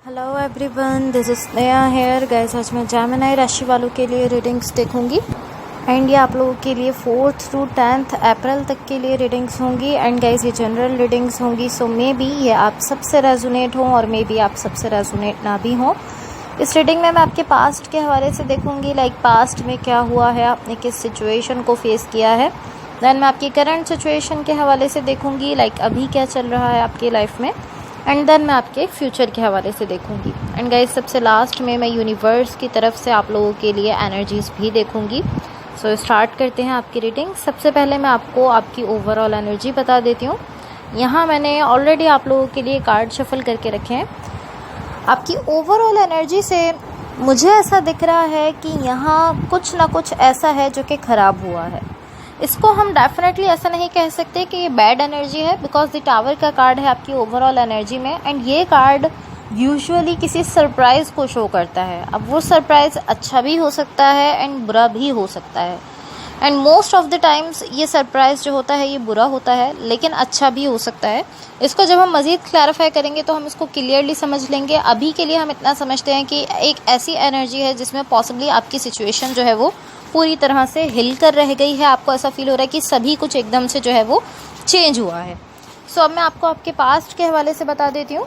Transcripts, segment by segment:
Hello everyone, this is Sneha hair guys. आज मैं Gemini राशि वालों के लिए रीडिंग्स देखूंगी एंड ये आप लोगों के लिए 4th to 10th अप्रैल तक के लिए रीडिंग्स होंगी। एंड गाइस ये जनरल रीडिंग्स होंगी, सो मे बी ये आप सबसे रेजोनेट हों और मे बी आप सबसे रेजोनेट ना भी हों। इस रीडिंग में मैं आपके पास्ट के हवाले से देखूंगी, लाइक पास्ट में क्या हुआ है, आपने किस सिचुएशन को फेस किया है। देन मैं आपकी करंट सिचुएशन के हवाले से देखूंगी, लाइक अभी क्या चल रहा है आपकी लाइफ में। एंड देन मैं आपके फ्यूचर के हवाले से देखूंगी। एंड गाइस सबसे लास्ट में मैं यूनिवर्स की तरफ से आप लोगों के लिए एनर्जीज भी देखूंगी। सो स्टार्ट करते हैं आपकी रीडिंग। सबसे पहले मैं आपको आपकी ओवरऑल एनर्जी बता देती हूँ। यहाँ मैंने ऑलरेडी आप लोगों के लिए कार्ड शफल करके रखे हैं। आपकी ओवरऑल एनर्जी से मुझे ऐसा दिख रहा है कि यहाँ कुछ ना कुछ ऐसा है जो कि ख़राब हुआ है। इसको हम डेफिनेटली ऐसा नहीं कह सकते कि ये बैड एनर्जी है, बिकॉज द टावर का कार्ड है आपकी ओवरऑल एनर्जी में। एंड ये कार्ड यूजुअली किसी सरप्राइज़ को शो करता है। अब वो सरप्राइज़ अच्छा भी हो सकता है एंड बुरा भी हो सकता है। And most of the times ये सरप्राइज़ जो होता है ये बुरा होता है, लेकिन अच्छा भी हो सकता है। इसको जब हम मज़ीद क्लैरिफाई करेंगे तो हम इसको क्लियरली समझ लेंगे। अभी के लिए हम इतना समझते हैं कि एक ऐसी एनर्जी है जिसमें पॉसिबली आपकी सिचुएशन जो है वो पूरी तरह से हिल कर रह गई है। आपको ऐसा फील हो रहा है कि सभी कुछ एकदम से जो है वो चेंज हुआ है। सो अब मैं आपको आपके पास्ट के हवाले से बता देती हूँ।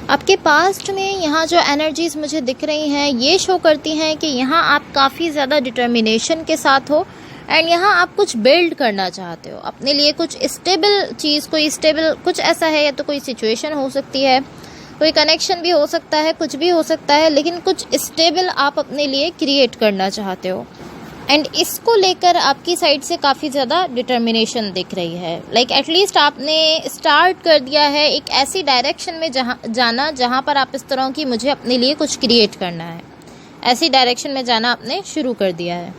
आपके पास्ट में यहाँ जो एनर्जीज़ मुझे दिख रही हैं ये शो करती हैं कि यहाँ आप काफ़ी ज़्यादा डिटर्मिनेशन के साथ हो एंड यहाँ आप कुछ बिल्ड करना चाहते हो अपने लिए, कुछ स्टेबल चीज़, कोई स्टेबल कुछ ऐसा है। या तो कोई सिचुएशन हो सकती है, कोई कनेक्शन भी हो सकता है, कुछ भी हो सकता है, लेकिन कुछ स्टेबल आप अपने लिए क्रिएट करना चाहते हो। एंड इसको लेकर आपकी साइड से काफ़ी ज़्यादा डिटर्मिनेशन दिख रही है। लाइक एटलीस्ट आपने स्टार्ट कर दिया है एक ऐसी डायरेक्शन में जहाँ पर आप इस तरह की मुझे अपने लिए कुछ क्रिएट करना है, ऐसी डायरेक्शन में जाना आपने शुरू कर दिया है।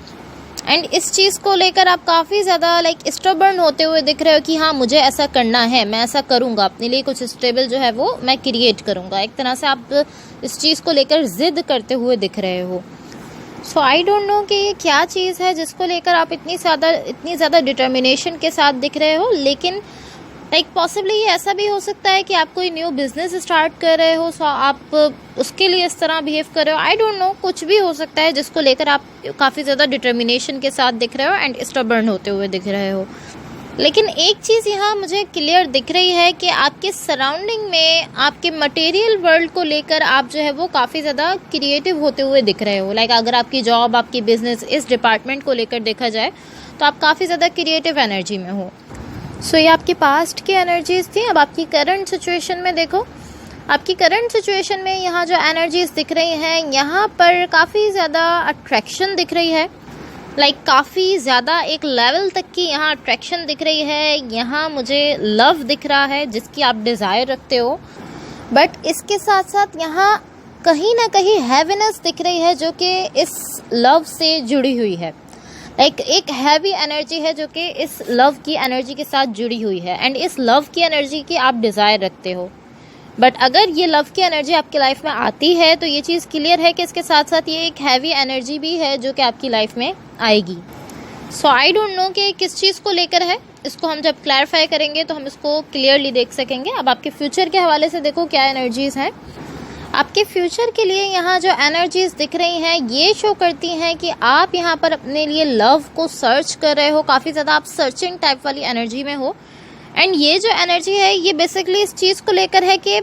एंड इस चीज़ को लेकर आप काफ़ी ज़्यादा लाइक स्टबर्न होते हुए दिख रहे हो कि हाँ मुझे ऐसा करना है, मैं ऐसा करूँगा, अपने लिए कुछ स्टेबल जो है वो मैं क्रिएट करूँगा। एक तरह से आप इस चीज़ को लेकर ज़िद करते हुए दिख रहे हो। सो आई डोंट नो कि ये क्या चीज़ है जिसको लेकर आप इतनी ज़्यादा डिटर्मिनेशन के साथ दिख रहे हो। लेकिन लाइक पॉसिबली ये ऐसा भी हो सकता है कि आप कोई न्यू बिजनेस स्टार्ट कर रहे हो, सो आप उसके लिए इस तरह बिहेव कर रहे हो। आई डोंट नो, कुछ भी हो सकता है जिसको लेकर आप काफ़ी ज़्यादा डिटर्मिनेशन के साथ दिख रहे हो एंड स्टबर्न होते हुए दिख रहे हो। लेकिन एक चीज़ यहाँ मुझे क्लियर दिख रही है कि आपके सराउंडिंग में आपके मटेरियल वर्ल्ड को लेकर आप जो है वो काफ़ी ज़्यादा क्रिएटिव होते हुए दिख रहे हो। लाइक अगर आपकी जॉब, आपकी बिजनेस, इस डिपार्टमेंट को लेकर देखा जाए तो आप काफ़ी ज़्यादा क्रिएटिव एनर्जी में हो। सो ये आपकी पास्ट की एनर्जीज थी। अब आपकी करंट सिचुएशन में देखो। आपकी करंट सिचुएशन में यहाँ जो एनर्जीज दिख रही हैं, यहाँ पर काफ़ी ज़्यादा अट्रैक्शन दिख रही है। लाइक काफ़ी ज़्यादा एक लेवल तक की यहाँ अट्रैक्शन दिख रही है। यहाँ मुझे लव दिख रहा है जिसकी आप डिज़ायर रखते हो, बट इसके साथ साथ यहाँ कहीं ना कहीं हैवीनेस दिख रही है जो कि इस लव से जुड़ी हुई है। लाइक एक हैवी एनर्जी है जो कि इस लव की एनर्जी के साथ जुड़ी हुई है एंड इस लव की एनर्जी की आप डिज़ायर रखते हो। बट अगर ये लव की एनर्जी आपकी लाइफ में आती है तो ये चीज़ क्लियर है कि इसके साथ साथ ये एक हैवी एनर्जी भी है जो कि आपकी लाइफ में आएगी। सो आई डोंट नो कि किस चीज़ को लेकर है। इसको हम जब क्लैरिफाई करेंगे तो हम इसको क्लियरली देख सकेंगे। अब आपके फ्यूचर के हवाले से देखो क्या एनर्जीज़ हैं। आपके फ्यूचर के लिए यहाँ जो एनर्जीज़ दिख रही हैं ये शो करती हैं कि आप यहाँ पर अपने लिए लव को सर्च कर रहे हो। काफ़ी ज़्यादा आप सर्चिंग टाइप वाली एनर्जी में हो। एंड ये जो एनर्जी है ये बेसिकली इस चीज़ को लेकर है कि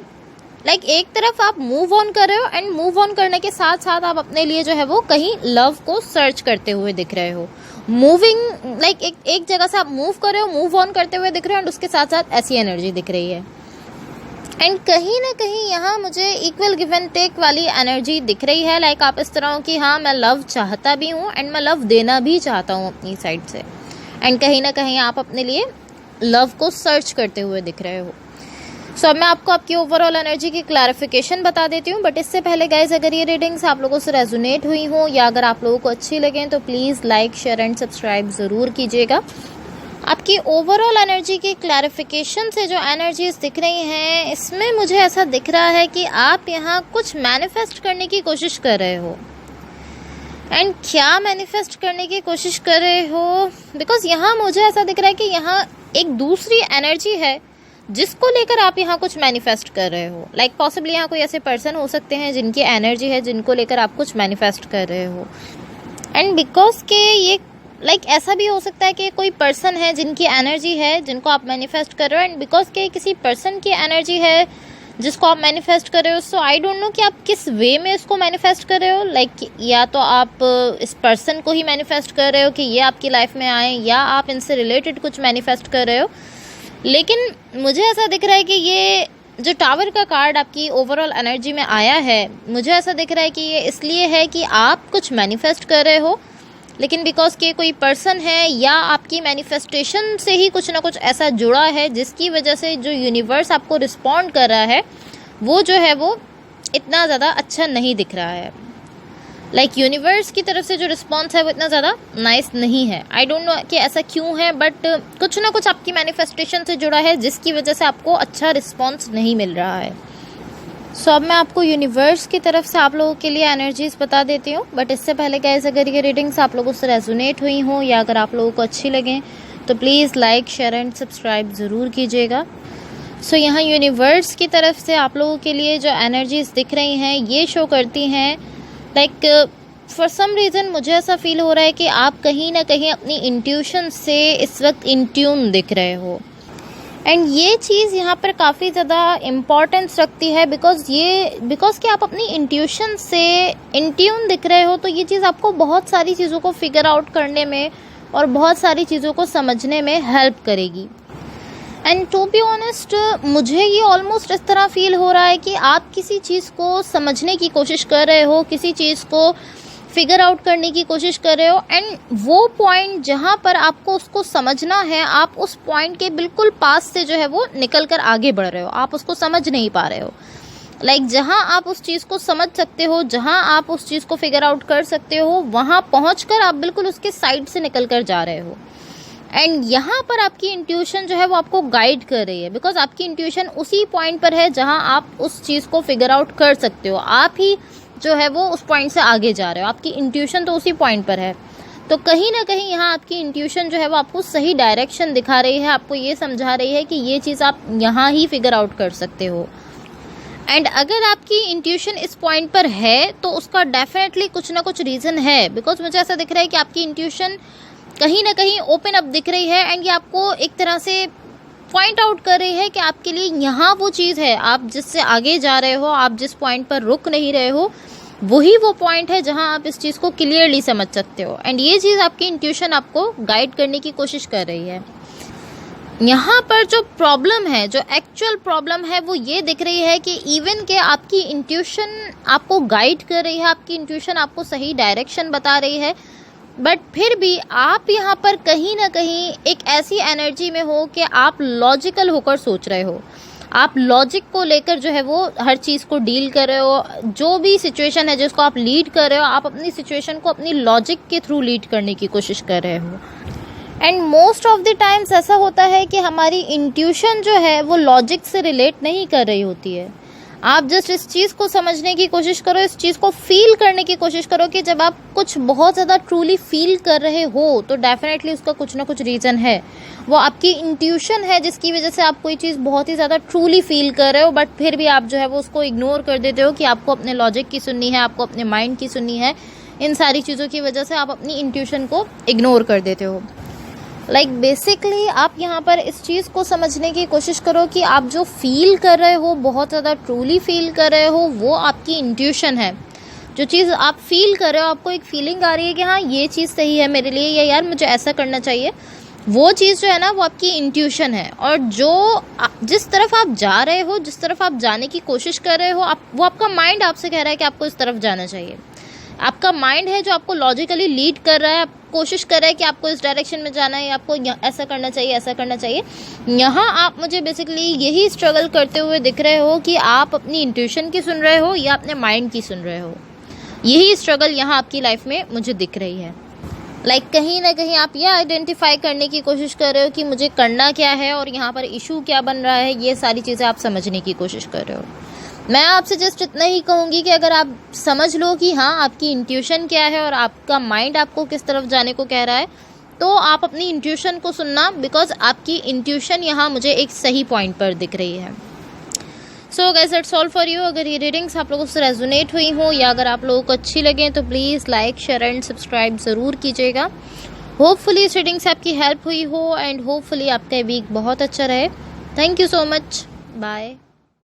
लाइक एक तरफ आप मूव ऑन कर रहे हो एंड मूव ऑन करने के साथ साथ आप अपने लिए जो है वो कहीं लव को सर्च करते हुए दिख रहे हो। मूविंग लाइक एक जगह से आप मूव कर रहे हो, मूव ऑन करते हुए दिख रहे हो एंड उसके साथ साथ ऐसी एनर्जी दिख रही है। एंड कहीं ना कहीं यहाँ मुझे इक्वल गिव एंड टेक वाली एनर्जी दिख रही है। लाइक आप इस तरह की हाँ मैं लव चाहता भी हूँ एंड मैं लव देना भी चाहता हूँ अपनी साइड से। एंड कहीं ना कहीं आप अपने लिए लव को सर्च करते हुए दिख रहे हो। सो अब मैं आपको आपकी ओवरऑल एनर्जी की क्लैरिफिकेशन बता देती हूँ। बट इससे पहले गाइज अगर ये रीडिंग्स आप लोगों से रेजोनेट हुई हों या अगर आप लोगों को अच्छी लगें तो please like, share and subscribe ज़रूर कीजिएगा। आपकी ओवरऑल एनर्जी की क्लैरिफिकेशन से जो एनर्जीज दिख रही हैं इसमें मुझे ऐसा दिख रहा है कि आप यहाँ कुछ मैनिफेस्ट करने की कोशिश कर रहे हो। एंड क्या मैनिफेस्ट करने की कोशिश कर रहे हो, बिकॉज यहाँ मुझे ऐसा दिख रहा है कि यहाँ एक दूसरी एनर्जी है जिसको लेकर आप यहाँ कुछ मैनिफेस्ट कर रहे हो। लाइक पॉसिबली यहाँ कोई ऐसे पर्सन हो सकते हैं जिनकी एनर्जी है, जिनको लेकर आप कुछ मैनिफेस्ट कर रहे हो। एंड बिकॉज के ये ऐसा भी हो सकता है कि कोई पर्सन है जिनकी एनर्जी है, जिनको आप मैनिफेस्ट कर रहे हो, एंड बिकॉज के किसी पर्सन की एनर्जी है जिसको आप मैनिफेस्ट कर रहे हो। सो आई डोंट नो कि आप किस वे में इसको मैनिफेस्ट कर रहे हो। या तो आप इस पर्सन को ही मैनिफेस्ट कर रहे हो कि ये आपकी लाइफ में आए, या आप इनसे रिलेटेड कुछ मैनिफेस्ट कर रहे हो। लेकिन मुझे ऐसा दिख रहा है कि ये जो टावर का कार्ड आपकी ओवरऑल एनर्जी में आया है, मुझे ऐसा दिख रहा है कि ये इसलिए है कि आप कुछ मैनिफेस्ट कर रहे हो, लेकिन बिकॉज के कोई पर्सन है या आपकी मैनिफेस्टेशन से ही कुछ ना कुछ ऐसा जुड़ा है जिसकी वजह से जो यूनिवर्स आपको रिस्पॉन्ड कर रहा है वो जो है वो इतना ज़्यादा अच्छा नहीं दिख रहा है। यूनिवर्स की तरफ से जो रिस्पॉन्स है वो इतना ज़्यादा नाइस नहीं है। आई डोंट नो कि ऐसा क्यों है, बट कुछ ना कुछ आपकी मैनिफेस्टेशन से जुड़ा है जिसकी वजह से आपको अच्छा रिस्पॉन्स नहीं मिल रहा है। सो अब मैं आपको यूनिवर्स की तरफ से आप लोगों के लिए एनर्जीज बता देती हूँ। बट इससे पहले गाइस, अगर ये रीडिंग्स आप लोगों से रेजोनेट हुई हों या अगर आप लोगों को अच्छी लगें तो please like, share and subscribe ज़रूर कीजिएगा। सो यहाँ यूनिवर्स की तरफ से आप लोगों के लिए जो एनर्जीज दिख रही हैं ये शो करती हैं फॉर सम रीज़न मुझे ऐसा फील हो रहा है कि आप कहीं ना कहीं अपनी इंट्यूशन से इस वक्त इन ट्यून दिख रहे हो। एंड ये चीज़ यहाँ पर काफ़ी ज़्यादा इम्पॉर्टेंस रखती है बिकॉज कि आप अपनी इंट्यूशन से इन ट्यून दिख रहे हो, तो ये चीज़ आपको बहुत सारी चीज़ों को फिगर आउट करने में और बहुत सारी चीज़ों को समझने में हेल्प करेगी। एंड टू बी ऑनेस्ट, मुझे ये ऑलमोस्ट इस तरह फील हो रहा है कि आप किसी चीज़ को समझने की कोशिश कर रहे हो, किसी चीज़ को फिगर आउट करने की कोशिश कर रहे हो, एंड वो पॉइंट जहाँ पर आपको उसको समझना है, आप उस पॉइंट के बिल्कुल पास से जो है वो निकल कर आगे बढ़ रहे हो, आप उसको समझ नहीं पा रहे हो। जहाँ आप उस चीज़ को समझ सकते हो, जहाँ आप उस चीज़ को फिगर आउट कर सकते हो, वहाँ पहुँचकर आप बिल्कुल उसके साइड से निकल कर जा रहे हो। एंड यहाँ पर आपकी इंट्यूशन जो है वो आपको गाइड कर रही है बिकॉज आपकी इंट्यूशन उसी पॉइंट पर है जहाँ आप उस चीज़ को फिगर आउट कर सकते हो। आप ही जो है वो उस पॉइंट से आगे जा रहे हो, आपकी इंट्यूशन तो उसी पॉइंट पर है। तो कहीं ना कहीं यहाँ आपकी इंट्यूशन जो है वो आपको सही डायरेक्शन दिखा रही है, आपको ये समझा रही है कि ये चीज़ आप यहाँ ही फिगर आउट कर सकते हो। एंड अगर आपकी इंट्यूशन इस पॉइंट पर है तो उसका डेफिनेटली कुछ ना कुछ रीज़न है बिकॉज मुझे ऐसा दिख रहा है कि आपकी इंट्यूशन कहीं ना कहीं ओपन अप दिख रही है एंड ये आपको एक तरह से पॉइंट आउट कर रही है कि आपके लिए यहाँ वो चीज़ है, आप जिससे आगे जा रहे हो, आप जिस पॉइंट पर रुक नहीं रहे हो, वही वो पॉइंट है जहाँ आप इस चीज़ को क्लियरली समझ सकते हो। एंड ये चीज़ आपकी इंट्यूशन आपको गाइड करने की कोशिश कर रही है। यहाँ पर जो प्रॉब्लम है, जो एक्चुअल प्रॉब्लम है, वो ये दिख रही है कि इवन के आपकी इंट्यूशन आपको गाइड कर रही है, आपकी इंट्यूशन आपको सही डायरेक्शन बता रही है, बट फिर भी आप यहाँ पर कहीं ना कहीं एक ऐसी एनर्जी में हो कि आप लॉजिकल होकर सोच रहे हो, आप लॉजिक को लेकर जो है वो हर चीज़ को डील कर रहे हो। जो भी सिचुएशन है जिसको आप लीड कर रहे हो, आप अपनी सिचुएशन को अपनी लॉजिक के थ्रू लीड करने की कोशिश कर रहे हो। And most of the times ऐसा होता है कि हमारी इंट्यूशन जो है वो लॉजिक से रिलेट नहीं कर रही होती है। आप जस्ट इस चीज़ को समझने की कोशिश करो, इस चीज़ को फील करने की कोशिश करो कि जब आप कुछ बहुत ज़्यादा ट्रूली फील कर रहे हो तो डेफिनेटली उसका कुछ ना कुछ रीज़न है। वो आपकी इंट्यूशन है जिसकी वजह से आप कोई चीज़ बहुत ही ज़्यादा ट्रूली फील कर रहे हो, बट फिर भी आप जो है वो उसको इग्नोर कर देते हो कि आपको अपने लॉजिक की सुननी है, आपको अपने माइंड की सुननी है। इन सारी चीज़ों की वजह से आप अपनी इंट्यूशन को इग्नोर कर देते हो। बेसिकली आप यहाँ पर इस चीज़ को समझने की कोशिश करो कि आप जो फील कर रहे हो, बहुत ज़्यादा ट्रूली फील कर रहे हो, वो आपकी इंट्यूशन है। जो चीज़ आप फील कर रहे हो, आपको एक फीलिंग आ रही है कि हाँ ये चीज़ सही है मेरे लिए, या यार मुझे ऐसा करना चाहिए, वो चीज़ जो है ना वो आपकी इंट्यूशन है। और जिस तरफ आप जा रहे हो, जिस तरफ आप जाने की कोशिश कर रहे हो, वो आपका माइंड आपसे कह रहा है कि आपको इस तरफ जाना चाहिए। आपका माइंड है जो आपको लॉजिकली लीड कर रहा है, कोशिश कर रहा है कि आपको इस डायरेक्शन में जाना है, आपको ऐसा करना चाहिए, ऐसा करना चाहिए। यहाँ आप मुझे बेसिकली यही स्ट्रगल करते हुए दिख रहे हो कि आप अपनी इंट्यूशन की सुन रहे हो या अपने माइंड की सुन रहे हो। यही स्ट्रगल यहाँ आपकी लाइफ में मुझे दिख रही है। कहीं ना कहीं आप ये आइडेंटिफाई करने की कोशिश कर रहे हो कि मुझे करना क्या है और यहाँ पर इशू क्या बन रहा है, ये सारी चीज़ें आप समझने की कोशिश कर रहे हो। मैं आपसे जस्ट इतना ही कहूँगी कि अगर आप समझ लो कि हाँ आपकी इंट्यूशन क्या है और आपका माइंड आपको किस तरफ जाने को कह रहा है, तो आप अपनी इंट्यूशन को सुनना, बिकॉज आपकी इंट्यूशन यहाँ मुझे एक सही पॉइंट पर दिख रही है। So guys that's all for you. अगर ये रीडिंग्स आप लोगों से रेजोनेट हुई हो या अगर आप लोगों को अच्छी लगे तो please like share and subscribe ज़रूर कीजिएगा। होपफुली इस रीडिंग से आपकी हेल्प हुई हो एंड होपफुली आपका वीक बहुत अच्छा रहे। Thank you so much, bye.